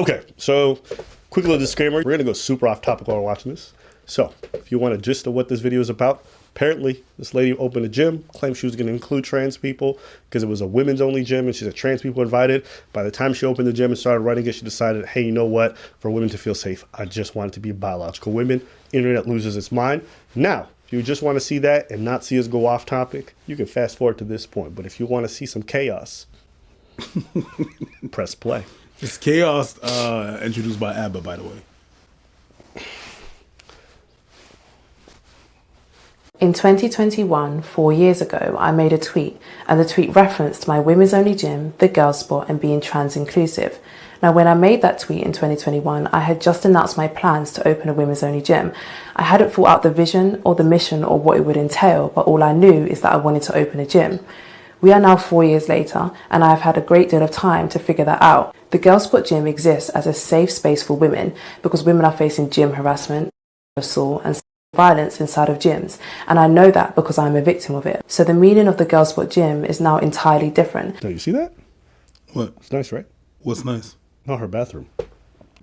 Okay, so quick little disclaimer. We're gonna go super off topic while we're watching this. So if you want a gist of what this video is about, apparently this lady opened a gym, claimed she was gonna include trans people because it was a women's only gym and she said trans people invited. By the time she opened the gym and started running it, she decided, hey, you know what? For women to feel safe, I just want it to be biological women. Internet loses its mind. Now, if you just want to see that and not see us go off topic, you can fast forward to this point. But if you want to see some chaos, press play. It's Chaos, introduced by ABBA, by the way. In 2021, 4 years ago, I made a tweet, and the tweet referenced my women's only gym, the Girl Spot, and being trans inclusive. Now, when I made that tweet in 2021, I had just announced my plans to open a women's only gym. I hadn't thought out the vision or the mission or what it would entail, but all I knew is that I wanted to open a gym. We are now 4 years later, and I have had a great deal of time to figure that out. The Girl Spot Gym exists as a safe space for women because women are facing gym harassment, assault, and violence inside of gyms, and I know that because I'm a victim of it. So the meaning of the Girl Spot Gym is now entirely different. Now, you see that? What? It's nice, right? What's nice? Not her bathroom.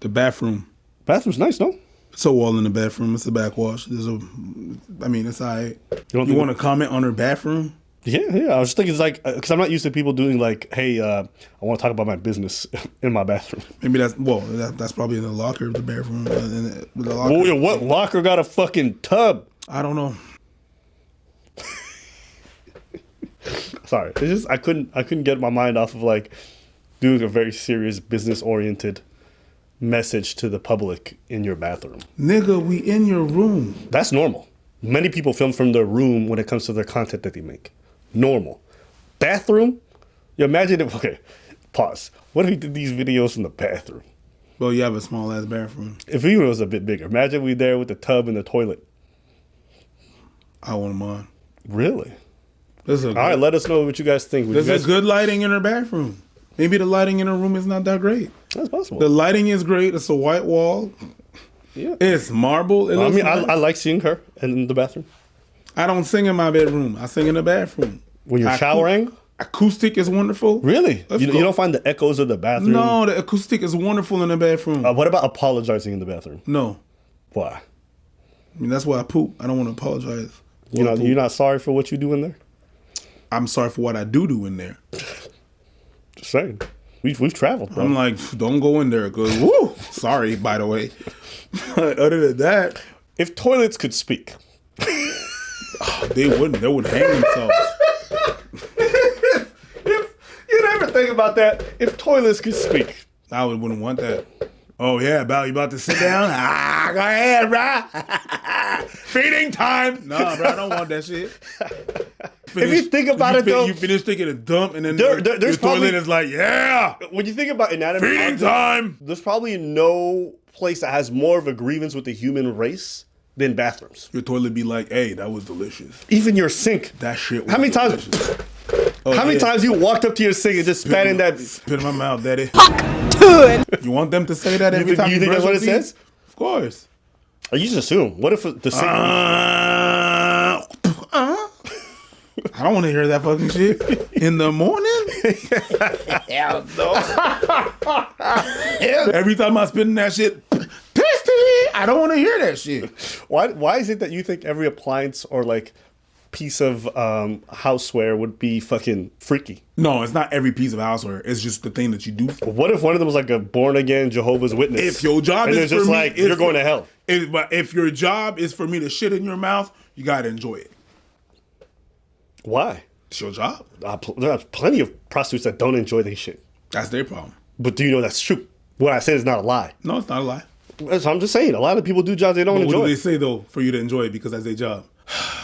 The bathroom. Bathroom's nice, no? It's a wall in the bathroom. It's a backwash. It's all right. You want to comment on her bathroom? Yeah. I was just thinking, it's like, because I'm not used to people doing like, hey, I want to talk about my business in my bathroom. Maybe that's probably in the locker, the bathroom. The locker. Well, what locker got a fucking tub? I don't know. Sorry, it's just I couldn't get my mind off of like doing a very serious business oriented message to the public in your bathroom. Nigga, we in your room. That's normal. Many people film from their room when it comes to their content that they make. Normal. Bathroom? You imagine if, okay, pause. What if we did these videos from the bathroom? Well, you have a small ass bathroom. If even it was a bit bigger. Imagine we there with the tub and the toilet. I wouldn't mind. Really? All right, let us know what you guys think. There's good lighting in her bathroom. Maybe the lighting in her room is not that great. That's possible. The lighting is great. It's a white wall. Yeah. It's marble. I like seeing her in the bathroom. I don't sing in my bedroom. I sing in the bathroom. When you're showering? Acoustic is wonderful. Really? You don't find the echoes of the bathroom? No, the acoustic is wonderful in the bathroom. What about apologizing in the bathroom? No. Why? I mean, that's why I poop. I don't want to apologize. You're not sorry for what you do in there? I'm sorry for what I do in there. Just saying. We've traveled, bro. I'm like, don't go in there, because, woo! Sorry, by the way. Other than that. If toilets could speak. They wouldn't. They would hang themselves. if you never think about that. If toilets could speak. I wouldn't want that. Oh, yeah, you about to sit down? Go ahead, bro. Feeding time. Nah, bro, I don't want that shit. If you think about it, though. You finish taking a dump, and then your toilet is like, yeah. When you think about anatomy. Feeding time. There's probably no place that has more of a grievance with the human race than bathrooms. Your toilet be like, hey, that was delicious. Even your sink. That shit was How many delicious. times? How many times you walked up to your sink and just spat in that? Spit in my mouth, daddy. Dude. You want them to say that every time you think brush that's what it your teeth? says? Of course. You just assume. What if the sink? I don't want to hear that fucking shit in the morning. Hell no. Every time I spit in that shit, tasty. I don't want to hear that shit. Why is it that you think every appliance or like piece of houseware would be fucking freaky? No, it's not every piece of houseware. It's just the thing that you do. What if one of them was like a born again Jehovah's Witness? If your job is just for me, like you're going to hell. But if your job is for me to shit in your mouth, you gotta enjoy it. Why? It's your job. There are plenty of prostitutes that don't enjoy their shit. That's their problem. But do you know that's true? What I said is not a lie. No, it's not a lie. So I'm just saying, a lot of people do jobs they don't enjoy. What do they say though for you to enjoy it because that's their job?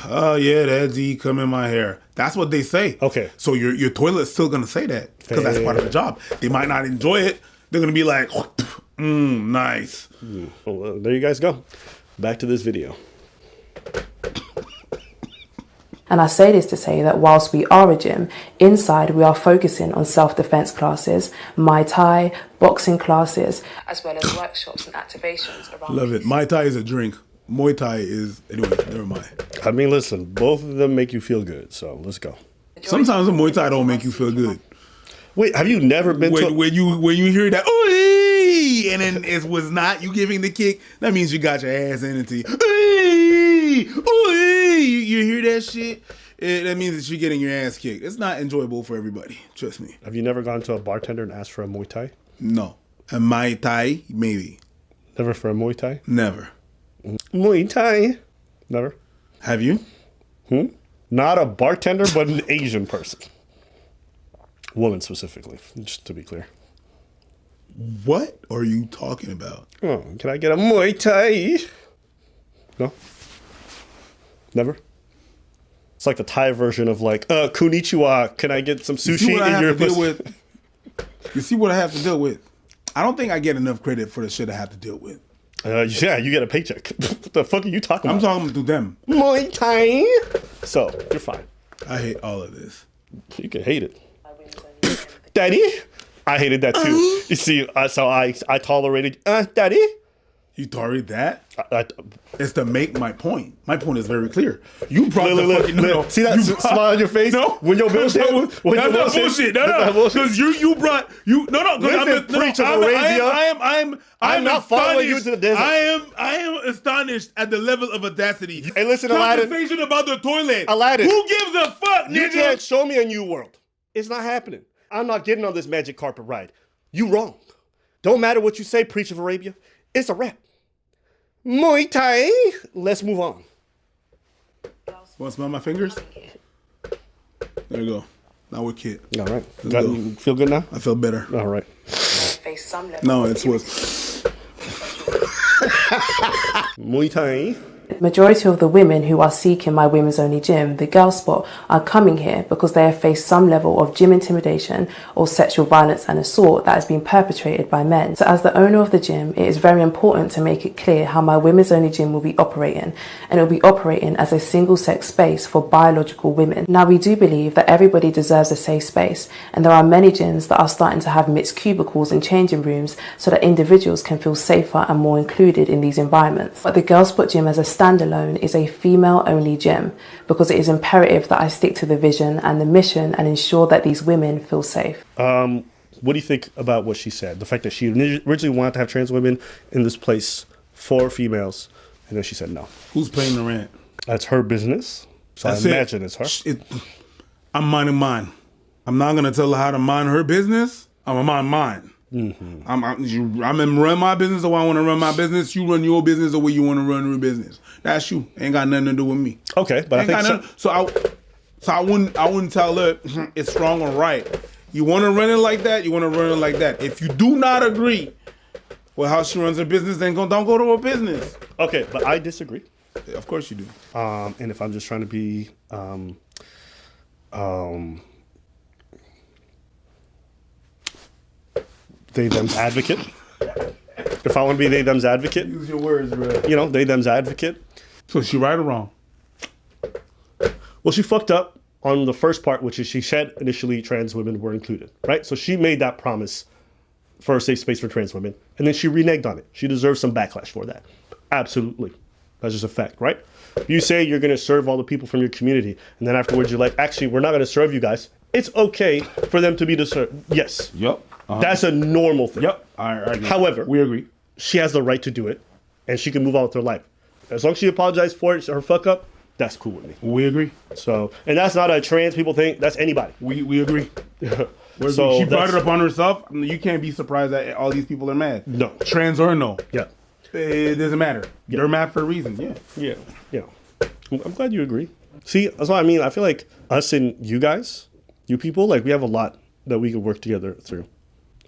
Oh yeah, that D come in my hair. That's what they say. Okay. So your toilet's still gonna say that because that's part of the job. They might not enjoy it. They're gonna be like, nice. Well, there you guys go. Back to this video. And I say this to say that whilst we are a gym, inside we are focusing on self-defense classes, Muay Thai, boxing classes, as well as workshops and activations around. Love it. Muay Thai is a drink. Muay Thai is, anyway, never mind. I mean, listen, both of them make you feel good, so let's go. Sometimes the Muay Thai don't make you feel good. Wait, have you never been to... When you hear that, ooh, and then it was not you giving the kick, that means you got your ass into you. Hey, hey, you hear that shit? That means that you're getting your ass kicked. It's not enjoyable for everybody. Trust me. Have you never gone to a bartender and asked for a Muay Thai? No. A Mai Tai, maybe. Never for a Muay Thai? Never. Muay Thai. Never. Have you? Not a bartender, but an Asian person. Woman specifically, just to be clear. What are you talking about? Oh, can I get a Muay Thai? No? Never? It's like the Thai version of like, konnichiwa, can I get some sushi in your pussy? You see what I have to deal with? I don't think I get enough credit for the shit I have to deal with. Yeah, you get a paycheck. What the fuck are you talking I'm about? talking to them. Muay Thai. So, you're fine. I hate all of this. You can hate it. Daddy? I hated that too. You see, so I tolerated, Daddy? You tolerate that? I, It's to make my point. My point is very clear. You brought the fucking no. See that smile on your face? No, when your bullshit. That's not bullshit. No, because you brought you. No. Listen, preach of Arabia. I'm not following you to the desert. I am astonished at the level of audacity. Hey, listen, Aladdin. Conversation about the toilet. Aladdin. Who gives a fuck, You nigga? can't show me a new world. It's not happening. I'm not getting on this magic carpet ride. You wrong. Don't matter what you say, preach of Arabia. It's a wrap. Muay Thai. Let's move on. Want to smell my fingers? There you go. Now we're kid. All right. go. Feel good now? I feel better. All right. No, it's what. Muay Thai. Majority of the women who are seeking my women's only gym, the Girl Spot, are coming here because they have faced some level of gym intimidation or sexual violence and assault that has been perpetrated by men. So as the owner of the gym, it is very important to make it clear how my women's only gym will be operating, and it will be operating as a single sex space for biological women. Now, we do believe that everybody deserves a safe space, and there are many gyms that are starting to have mixed cubicles and changing rooms so that individuals can feel safer and more included in these environments. But the Girl Spot gym as a standalone is a female-only gym because it is imperative that I stick to the vision and the mission and ensure that these women feel safe. What do you think about what she said? The fact that she originally wanted to have trans women in this place for females, and then she said no. Who's paying the rent? That's her business. So That's I imagine it's her. I'm minding mine. I'm not going to tell her how to mind her business. I'm going to mind mine. Mm-hmm. I'm in run my business the way I want to run my business. You run your business the way you want to run your business. That's you. Ain't got nothing to do with me. Okay, but I think so I wouldn't tell her it's wrong or right. You want to run it like that, you want to run it like that. If you do not agree with how she runs her business, then don't go to her business. Okay, but I disagree. Of course you do. And if I'm just trying to be they them's advocate. If I want to be they them's advocate, Use your words, bro. you know, they them's advocate. So she right or wrong? Well, she fucked up on the first part, which is she said initially trans women were included, right? So she made that promise for a safe space for trans women, and then she reneged on it. She deserves some backlash for that. Absolutely. That's just a fact, right? You say you're going to serve all the people from your community, and then afterwards you're like, actually, we're not going to serve you guys. It's okay for them to be served. Yes. Yep. That's a normal thing. Yep. I agree. However, we agree. She has the right to do it, and she can move on with her life. As long as she apologized for it, her fuck up, that's cool with me. We agree. So, and that's not a trans people thing. That's anybody. We agree. So she brought it upon herself. You can't be surprised that all these people are mad. No. Trans or no. Yeah. It doesn't matter. Yeah. They're mad for a reason. Yeah. Yeah. Yeah. I'm glad you agree. See, that's what I mean. I feel like us and you guys, you people, like we have a lot that we could work together through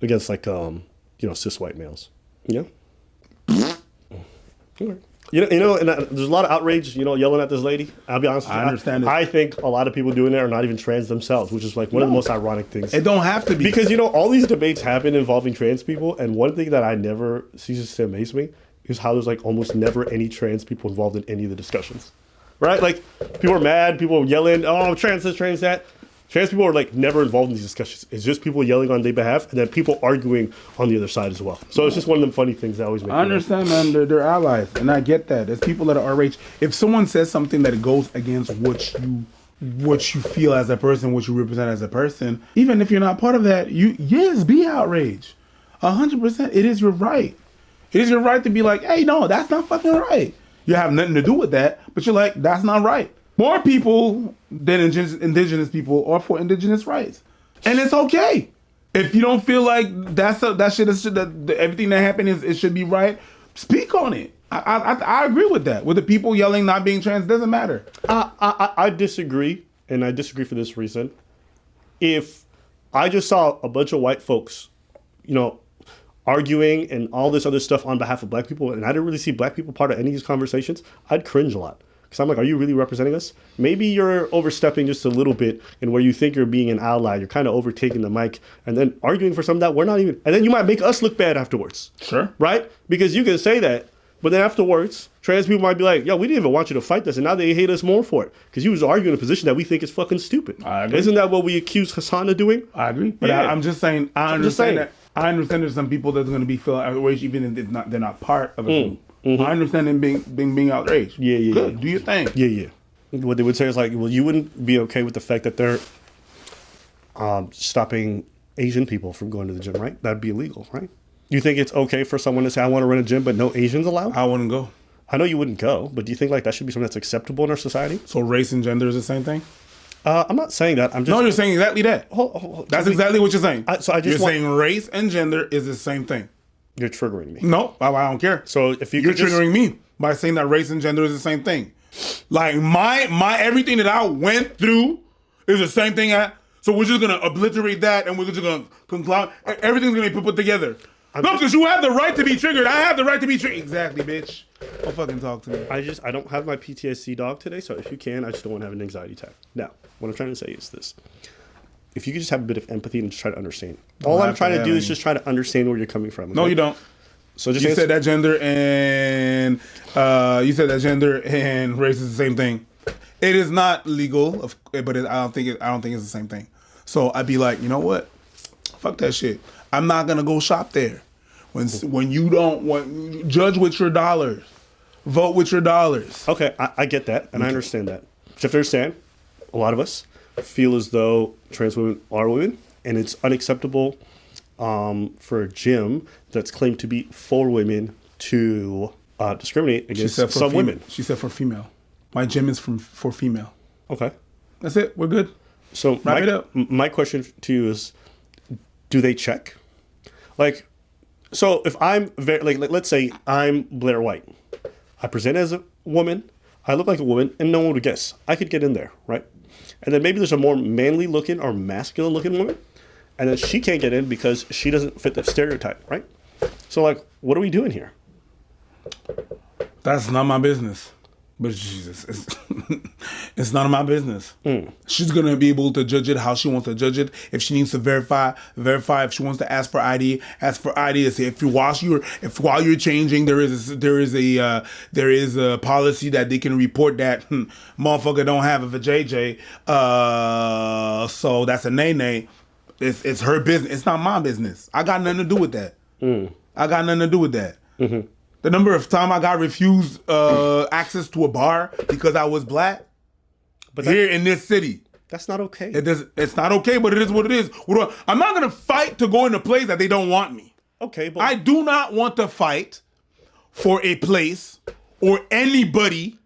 against like, cis white males. Yeah. Okay. You know, and there's a lot of outrage, yelling at this lady. I'll be honest with you. I understand it. I think a lot of people doing it are not even trans themselves, which is like one of the most ironic things. It don't have to be. Because, all these debates happen involving trans people, and one thing that I never ceases to amaze me is how there's like almost never any trans people involved in any of the discussions. Right? Like, people are mad, people are yelling, oh, trans this, trans that. Trans people are like never involved in these discussions. It's just people yelling on their behalf and then people arguing on the other side as well. So it's just one of them funny things that always make me laugh. I understand, man. They're allies, and I get that. There's people that are outraged. If someone says something that goes against what you feel as a person, what you represent as a person, even if you're not part of that, be outraged. 100%. It is your right. It is your right to be like, hey, no, that's not fucking right. You have nothing to do with that, but you're like, that's not right. More people than indigenous people are for indigenous rights. And it's okay. If you don't feel like everything that happened it should be right, speak on it. I agree with that. With the people yelling not being trans, doesn't matter. I disagree, and I disagree for this reason. If I just saw a bunch of white folks, arguing and all this other stuff on behalf of black people, and I didn't really see black people part of any of these conversations, I'd cringe a lot. Because I'm like, are you really representing us? Maybe you're overstepping just a little bit in where you think you're being an ally. You're kind of overtaking the mic and then arguing for something that we're not even. And then you might make us look bad afterwards. Sure. Right? Because you can say that, but then afterwards, trans people might be like, yo, we didn't even want you to fight this. And now they hate us more for it. Because you was arguing a position that we think is fucking stupid. I agree. Isn't that what we accuse Hassan of doing? I agree. But Yeah. I'm just saying, I understand that. I understand there's some people that's going to be feel outraged even if they're not part of a group. I understand them being outraged. Yeah. Good. Do your thing. Yeah. What they would say is like, well, you wouldn't be okay with the fact that they're stopping Asian people from going to the gym, right? That'd be illegal, right? You think it's okay for someone to say, I want to run a gym, but no Asians allowed? I wouldn't go. I know you wouldn't go, but do you think like that should be something that's acceptable in our society? So race and gender is the same thing? I'm not saying that. I'm just. No, you're saying exactly that. Hold. That's exactly what you're saying. You're saying race and gender is the same thing. You're triggering me. No, I don't care. So if you're triggering me by saying that race and gender is the same thing. Like my everything that I went through is the same thing. So we're just gonna obliterate that and we're just gonna conclude. Everything's gonna be put together. No, because you have the right to be triggered. I have the right to be triggered. Exactly, bitch. Don't fucking talk to me. I don't have my PTSD dog today, so if you can, I just don't want to have an anxiety attack. Now, what I'm trying to say is this. If you could just have a bit of empathy and just try to understand. All I'm trying to do is just try to understand where you're coming from. Okay? No, you don't. So just you said that gender and race is the same thing. It is not legal, but I don't think it's the same thing. So I'd be like, you know what? Fuck that shit. I'm not gonna go shop there. When you don't judge with your dollars, vote with your dollars. Okay, I get that, and I understand that. You have to understand, a lot of us feel as though trans women are women, and it's unacceptable for a gym that's claimed to be for women to discriminate against some women. She said for female. My gym is for female. Okay. That's it. We're good. So wrap it up. My question to you is, do they check? Like, so if I'm let's say I'm Blair White. I present as a woman. I look like a woman, and no one would guess. I could get in there, right? And then maybe there's a more manly looking or masculine looking woman, and then she can't get in because she doesn't fit the stereotype, right? So like, what are we doing here? That's not my business. But Jesus, it's none of my business. She's gonna be able to judge it how she wants to judge it. If she needs to verify. If she wants to ask for ID, ask for ID. If while you're changing, there is a policy that they can report that motherfucker don't have a JJ. So that's a nay. It's her business. It's not my business. I got nothing to do with that. I got nothing to do with that. Mm-hmm. The number of time I got refused access to a bar because I was black, but here in this city, that's not okay. It's not okay, but it is what it is. I'm not gonna fight to go in a place that they don't want me. Okay, but I do not want to fight for a place or anybody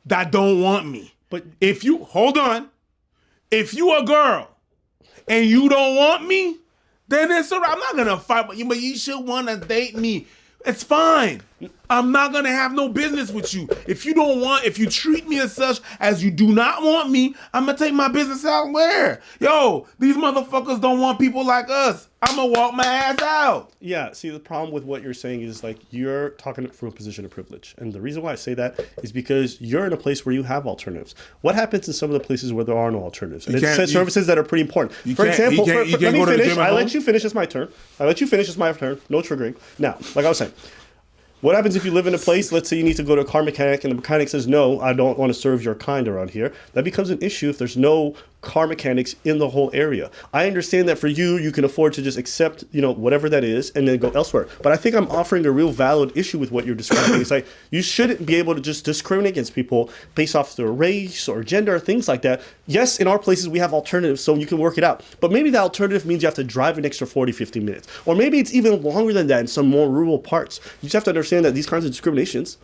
that don't want me. But if you if you a girl and you don't want me, then it's alright. I'm not gonna fight, but you should want to date me. It's fine. I'm not gonna have no business with you. If you treat me as such as you do not want me, I'm gonna take my business elsewhere. Yo, these motherfuckers don't want people like us. I'm gonna walk my ass out. Yeah, see, the problem with what you're saying is like you're talking from a position of privilege. And the reason why I say that is because you're in a place where you have alternatives. What happens in some of the places where there are no alternatives? And it's services that are pretty important. For example, let me finish. I let you finish. It's my turn. I let you finish. It's my turn. No triggering. Now, like I was saying, What happens if you live in a place, let's say you need to go to a car mechanic and the mechanic says, no, I don't want to serve your kind around here. That becomes an issue if there's no car mechanics in the whole area. I understand that for you, you can afford to just accept, whatever that is and then go elsewhere. But I think I'm offering a real valid issue with what you're describing. It's like, you shouldn't be able to just discriminate against people based off their race or gender or things like that. Yes, in our places, we have alternatives, so you can work it out. But maybe the alternative means you have to drive an extra 40, 50 minutes. Or maybe it's even longer than that in some more rural parts. You just have to understand that these kinds of discriminations,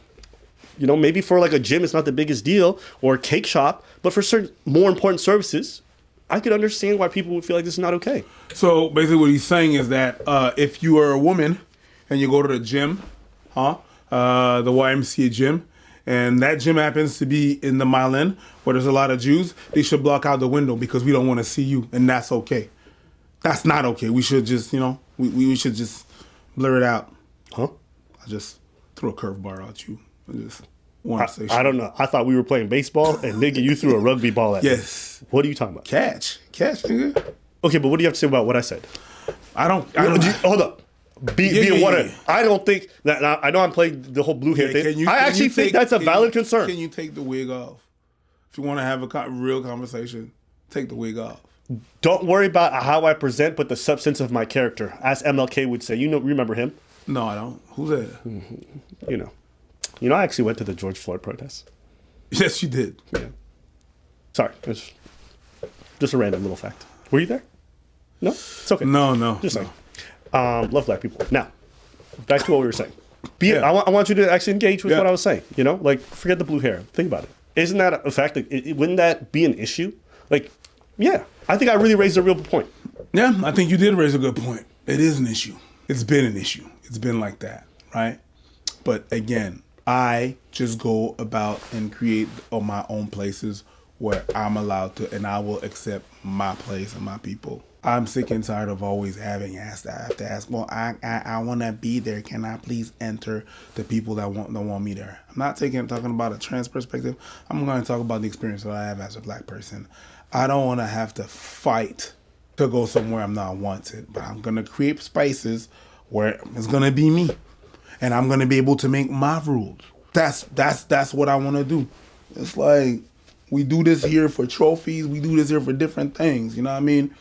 maybe for like a gym, it's not the biggest deal, or a cake shop, but for certain more important services, I could understand why people would feel like this is not okay. So basically what he's saying is that if you are a woman and you go to the gym, the YMCA gym, and that gym happens to be in the Mile End where there's a lot of Jews, they should block out the window because we don't want to see you, and that's okay. That's not okay. We should just, we should just blur it out. Huh? I just threw a curveball at you. I just want to say shit. I don't know. I thought we were playing baseball, and nigga, you threw a rugby ball at me. Yes. What are you talking about? Catch, nigga. Okay, but what do you have to say about what I said? I don't Hold up. Be a water. I don't think that. I know I'm playing the whole blue hair thing. I actually think that's a valid concern. Can you take the wig off? If you want to have a real conversation, take the wig off. Don't worry about how I present, but the substance of my character, as MLK would say. Remember him? No, I don't. Who's that? I actually went to the George Floyd protest. Yes, you did. Yeah. Sorry, it's just a random little fact. Were you there? No, it's okay. No. Just saying. Love black people. Now, back to what we were saying. I want you to actually engage with what I was saying. Forget the blue hair. Think about it. Isn't that a fact? Wouldn't that be an issue? Yeah, I think I really raised a real point. Yeah, I think you did raise a good point. It is an issue. It's been an issue. It's been like that, right? But again, I just go about and create my own places where I'm allowed to, and I will accept my place and my people. I'm sick and tired of always having to ask. Well, I want to be there. Can I please enter the people that want me there? I'm not talking about a trans perspective. I'm going to talk about the experience that I have as a black person. I don't want to have to fight to go somewhere I'm not wanted, but I'm going to create spaces where it's going to be me, and I'm going to be able to make my rules. That's what I want to do. It's like we do this here for trophies. We do this here for different things. You know what I mean?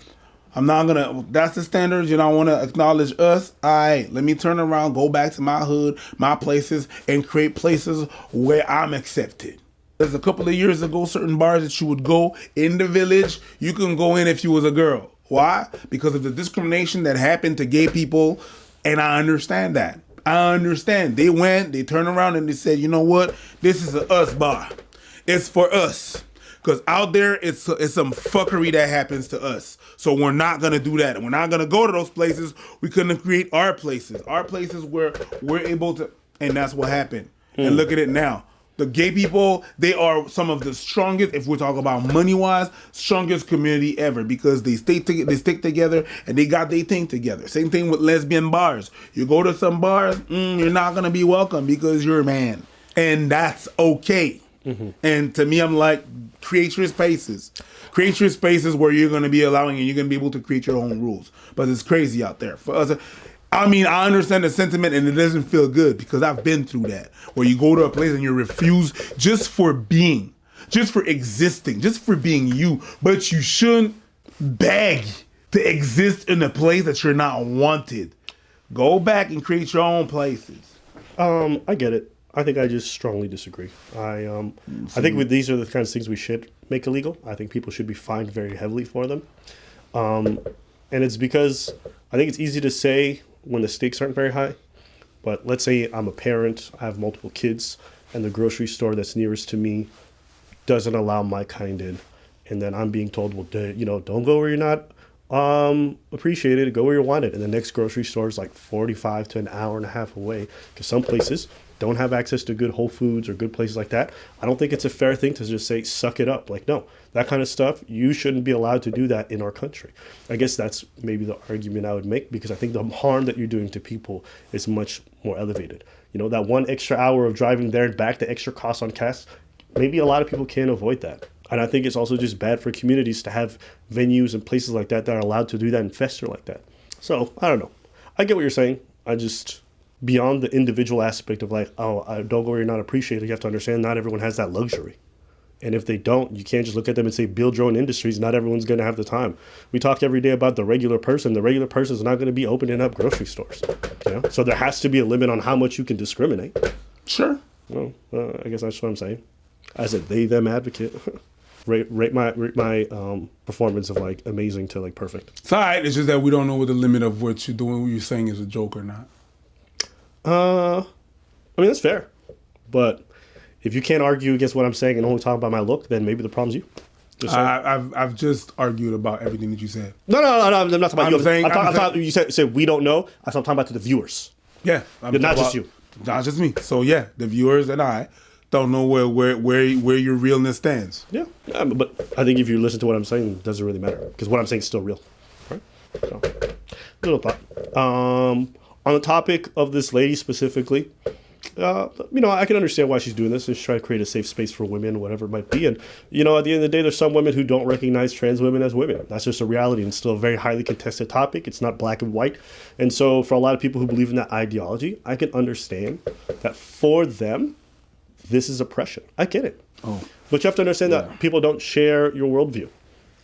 I'm not going to, that's the standards. I want to acknowledge us. Let me turn around, go back to my hood, my places, and create places where I'm accepted. There's a couple of years ago, certain bars that you would go in the village, you can go in if you was a girl. Why? Because of the discrimination that happened to gay people, and I understand that. I understand. They turned around and they said, you know what? This is a us bar. It's for us. Because out there, it's some fuckery that happens to us. So we're not going to do that. And we're not going to go to those places. We're going to create our places. Our places where we're able to, and that's what happened. And look at it now. The gay people, they are some of the strongest, if we're talking about money-wise, strongest community ever because they stick together and they got their thing together. Same thing with lesbian bars. You go to some bars, you're not going to be welcome because you're a man. And that's okay. Mm-hmm. And to me, I'm like, create your spaces. Create your spaces where you're going to be allowing and you're going to be able to create your own rules. But it's crazy out there. For us, I understand the sentiment and it doesn't feel good because I've been through that. Where you go to a place and you're refused just for being, just for existing, just for being you. But you shouldn't beg to exist in a place that you're not wanted. Go back and create your own places. I get it. I think I just strongly disagree. I think these are the kinds of things we should make illegal. I think people should be fined very heavily for them. And it's because I think it's easy to say when the stakes aren't very high. But let's say I'm a parent, I have multiple kids, and the grocery store that's nearest to me doesn't allow my kind in. And then I'm being told, well, don't go where you're not appreciated, go where you're wanted. And the next grocery store is like 45 to an hour and a half away because some places don't have access to good Whole Foods or good places like that. I don't think it's a fair thing to just say, suck it up. Like, no, that kind of stuff, you shouldn't be allowed to do that in our country. I guess that's maybe the argument I would make because I think the harm that you're doing to people is much more elevated. That one extra hour of driving there and back, the extra cost on gas, maybe a lot of people can't avoid that. And I think it's also just bad for communities to have venues and places like that that are allowed to do that and fester like that. So, I don't know. I get what you're saying. beyond the individual aspect of like, oh, don't go where you're not appreciated. You have to understand not everyone has that luxury. And if they don't, you can't just look at them and say, build your own industries. Not everyone's going to have the time. We talk every day about the regular person. The regular person is not going to be opening up grocery stores. You know? So there has to be a limit on how much you can discriminate. Sure. Well, I guess that's what I'm saying. As a they, them advocate, rate my performance of like amazing to like perfect. It's all right. It's just that we don't know what the limit of what you're doing, what you're saying is a joke or not. I mean, that's fair. But if you can't argue against what I'm saying and only talk about my look, then maybe the problem's you. I've just argued about everything that you said. No, I'm not talking about you. Saying, I'm talking, you said we don't know. I'm talking about to the viewers. Yeah. Not just you. Not just me. So yeah, the viewers and I don't know where your realness stands. Yeah. But I think if you listen to what I'm saying, it doesn't really matter. Because what I'm saying is still real. Right? So, little thought. On the topic of this lady specifically, I can understand why she's doing this. She's trying to create a safe space for women, whatever it might be. And, at the end of the day, there's some women who don't recognize trans women as women. That's just a reality and still a very highly contested topic. It's not black and white. And so for a lot of people who believe in that ideology, I can understand that for them, this is oppression. I get it. Oh. But you have to understand that people don't share your worldview.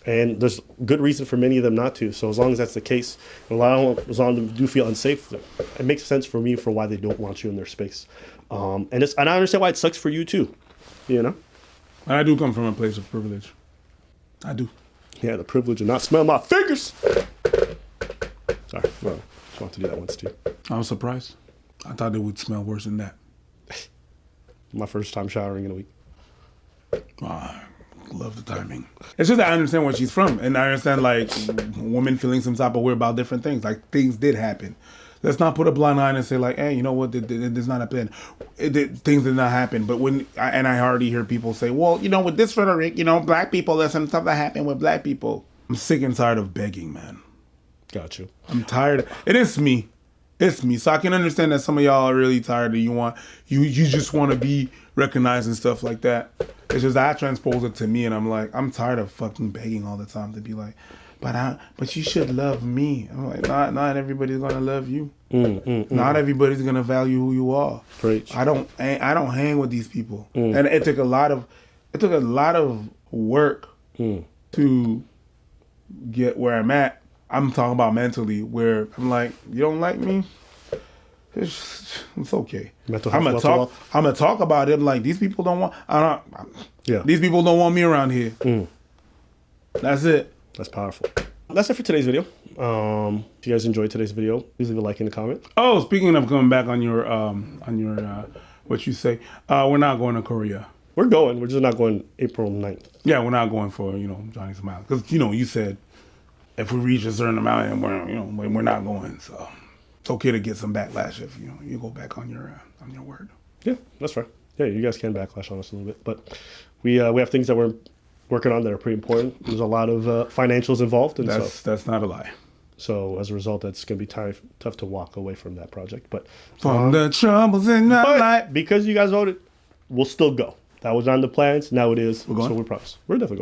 And there's good reason for many of them not to. So as long as that's the case, as long as them do feel unsafe, it makes sense for me for why they don't want you in their space. And I understand why it sucks for you too, And I do come from a place of privilege. I do. Yeah, the privilege of not smelling my fingers. Sorry, well, just want to do that once too. I was surprised. I thought it would smell worse than that. My first time showering in a week. Love the timing. It's just that I understand where she's from, and I understand like women feeling some type of way about different things. Like things did happen. Let's not put a blind eye and say like, hey, you know what? There's not a plan. Things did not happen. But I already hear people say, well, with this rhetoric, black people, there's some stuff that happened with black people. I'm sick and tired of begging, man. Got you. I'm tired. It is me. It's me. So I can understand that some of y'all are really tired and you just want to be recognized and stuff like that. It's just I transpose it to me and I'm like, I'm tired of fucking begging all the time to be like, but you should love me. I'm like, not everybody's gonna love you. Not everybody's gonna value who you are. Preach. I don't hang with these people. And it took a lot of work to get where I'm at. I'm talking about mentally, where I'm like, you don't like me? It's okay. I'm gonna talk about it. Like these people don't want. These people don't want me around here. That's it. That's powerful. That's it for today's video. If you guys enjoyed today's video, please leave a like and a comment. Oh, speaking of coming back on your what you say, we're not going to Korea. We're going. We're just not going April 9th. Yeah, we're not going for Johnny Smile because you said if we reach a certain amount and we're not going. So it's okay to get some backlash if you go back on your word. Yeah, that's right. Yeah, you guys can backlash on us a little bit, but we have things that we're working on that are pretty important. There's a lot of financials involved, and that's not a lie. So as a result, that's going to be tough to walk away from that project. But from the troubles in my life, because you guys voted, we'll still go. That was on the plans. Now it is. We're going? So we promise. We're definitely going.